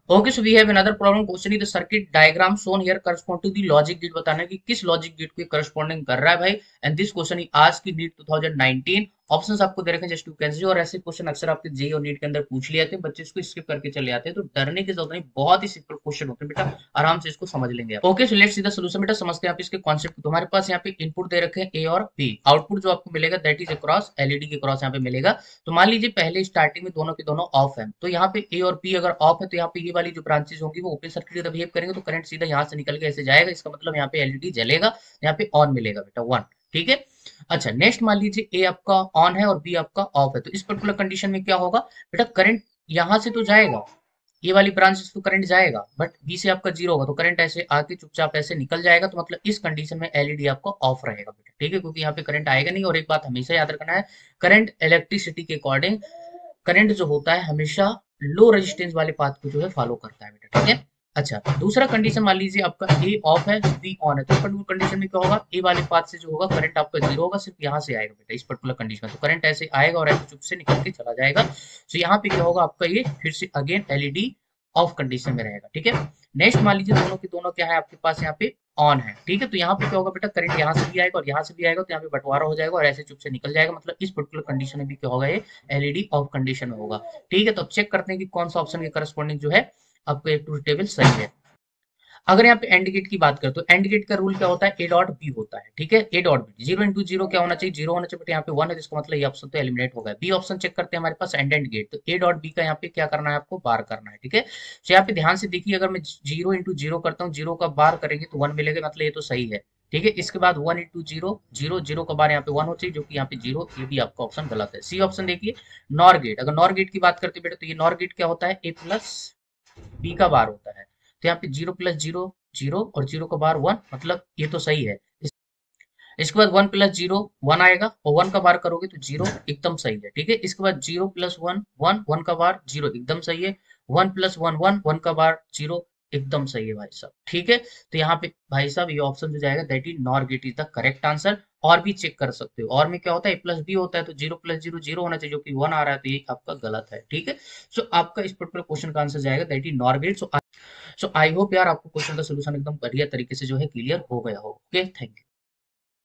Okay, so we have another problem. Question is the circuit diagram shown here correspond to the logic gate. बताना है कि किस logic gate के corresponding कर रहा है भाई। एंड दिस क्वेश्चन इज आज की नीट 2019। ऑप्शंस आपको दे रखे हैं, जस्ट यू कैन सी। और ऐसे क्वेश्चन अक्सर आपके जेईई और नीट के अंदर पूछ लिए जाते हैं, बच्चे इसको स्किप करके चले जाते हैं, तो डरने की जरूरत नहीं, बहुत ही सिंपल क्वेश्चन होते हैं बेटा, आराम से इसको समझ लेंगे आप। Okay, so let's see the solution बेटा। समझते हैं आप इसके कॉन्सेप्ट। तुम्हारे पास यहाँ पे इनपुट दे रखे हैं ए और बी। आउटपुट जो आपको मिलेगा दैट इज अक्रॉस एलईडी के क्रॉस यहाँ पे मिलेगा। तो मान लीजिए पहले स्टार्टिंग में दोनों के दोनों ऑफ है, तो यहाँ पे ए और बी अगर ऑफ है तो यहाँ पे ये वाली जो ब्रांचेस होंगी वो ओपन सर्किट की तरह बिहेव करेंगे, तो करंट सीधा यहाँ से निकल के ऐसे जाएगा। इसका मतलब यहाँ पे एलईडी जलेगा, यहाँ पे ऑन मिलेगा बेटा 1। ठीक है। अच्छा, नेक्स्ट मान लीजिए ए आपका ऑन है और बी आपका ऑफ है, तो इस पर्टिकुलर कंडीशन में क्या होगा बेटा, करंट यहाँ से तो जाएगा, ये वाली ब्रांच से तो करंट जाएगा, बट बी से आपका जीरो होगा, तो करंट ऐसे आके चुपचाप ऐसे निकल जाएगा। तो मतलब इस कंडीशन में एलईडी आपको ऑफ रहेगा बेटा। ठीक है, क्योंकि यहाँ पे करंट आएगा नहीं। और एक बात हमेशा याद रखना है, करंट इलेक्ट्रिसिटी के अकॉर्डिंग करंट जो होता है हमेशा लो रेजिस्टेंस वाले पाथ को जो है फॉलो करता है बेटा। ठीक है। अच्छा, दूसरा कंडीशन मान लीजिए आपका ए ऑफ है, बी ऑन है, तो इस पर्टिकुलर कंडीशन में क्या होगा, ए वाले पाथ से जो होगा करंट आपका जीरो होगा, सिर्फ यहाँ से आएगा बेटा। इस पर्टिकुलर कंडीशन में तो करंट ऐसे आएगा और ऐसे चुप से निकल के चला जाएगा। तो यहाँ पे क्या होगा आपका, ये फिर से अगेन एलईडी ऑफ कंडीशन में रहेगा। ठीक है। नेक्स्ट मान लीजिए दोनों के दोनों क्या है आपके पास यहाँ पे ऑन है। ठीक है, तो यहाँ पे क्या होगा बेटा, करंट यहाँ से भी आएगा और यहाँ से भी आएगा, तो यहाँ पे बंटवारा हो जाएगा और ऐसे चुप से निकल जाएगा। मतलब इस पर्टिकुलर कंडीशन में भी क्या होगा, ये एलईडी ऑफ कंडीशन में होगा। ठीक है, तो अब चेक करते हैं कि कौन सा ऑप्शन के करस्पॉन्डिंग जो है आपका एक ट्रूथ टेबल सही है। अगर यहाँ पे एंड गेट की बात करें तो एंड गेट का रूल क्या होता है, ए डॉट बी होता है। ठीक है, A dot B, zero into zero क्या होना चाहिए, जीरो होना चाहिए, बट यहाँ पे वन है, तो इसका मतलब ये ऑप्शन तो एलिमिनेट हो गया। बी ऑप्शन चेक करते हैं हमारे पास एंड गेट, तो ए डॉट बी का यहाँ पे क्या करना है, आपको बार करना है। ठीक है, तो यहाँ पे ध्यान से देखिए, अगर मैं जीरो इंटू जीरो करता हूँ, जीरो का बार करेंगे तो वन मिलेगा, मतलब ये तो सही है। ठीक है, इसके बाद one into zero, zero zero का बार यहाँ पे वन हो चाहिए, जो कि यहाँ पे जीरो, ये भी आपका ऑप्शन गलत है। सी ऑप्शन देखिए नॉर गेट। अगर नॉर गेट की बात करते बेटा, तो ये नॉर गेट क्या होता है, ए प्लस बी का बार होता है। तो यहाँ पे जीरो प्लस जीरो जीरो और जीरो का बार वन, मतलब ये तो सही है। इसके बाद वन प्लस जीरो वन आएगा और वन का बार करोगे तो जीरो, एकदम सही है। ठीक है, इसके बाद zero plus one one, one का बार जीरो, एकदम सही है। One plus one one, one का बार जीरो, एकदम सही है भाई साहब। ठीक है, तो यहाँ पे भाई साहब ये ऑप्शन जो जाएगा that is NOR gate is the correct answer. और भी चेक कर सकते हो, और में क्या होता है, ए प्लस बी होता है, तो जीरो प्लस जीरो जीरो होना चाहिए, जो कि वन आ रहा है, तो ये आपका गलत है। ठीक है, सो आपका इस पर्टिकुलर क्वेश्चन का आंसर जाएगा that is NOR gate. So I hope यार आपको क्वेश्चन का सोल्यूशन एकदम बढ़िया तरीके से जो है क्लियर हो गया हो। Okay, thank you.